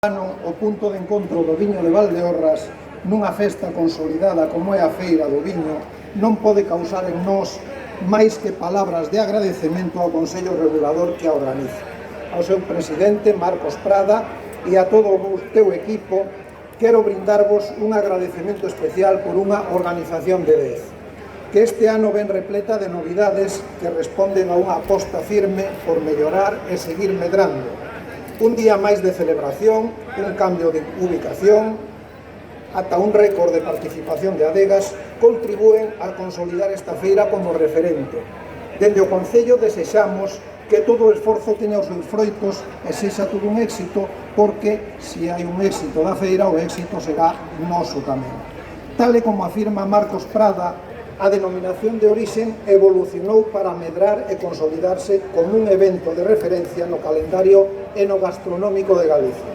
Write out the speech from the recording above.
O punto de encontro do viño de Valdeorras nunha festa consolidada como é a Feira do Viño non pode causar en nós máis que palabras de agradecemento ao Consello Regulador que a organiza, ao seu presidente Marcos Prada e a todo o teu equipo. Quero brindarvos un agradecemento especial por unha organización de 10 que este ano ven repleta de novidades que responden a unha aposta firme por mellorar e seguir medrando. Un día máis de celebración, un cambio de ubicación, ata un récord de participación de adegas, contribúen a consolidar esta feira como referente. Dende o Concello desexamos que todo o esforzo teña os seus froitos e sexa todo un éxito, porque se hai un éxito da feira, o éxito será noso tamén. Tal e como afirma Marcos Prada, a denominación de orixen evolucionou para medrar e consolidarse como un evento de referencia no calendario enogastronómico de Galicia.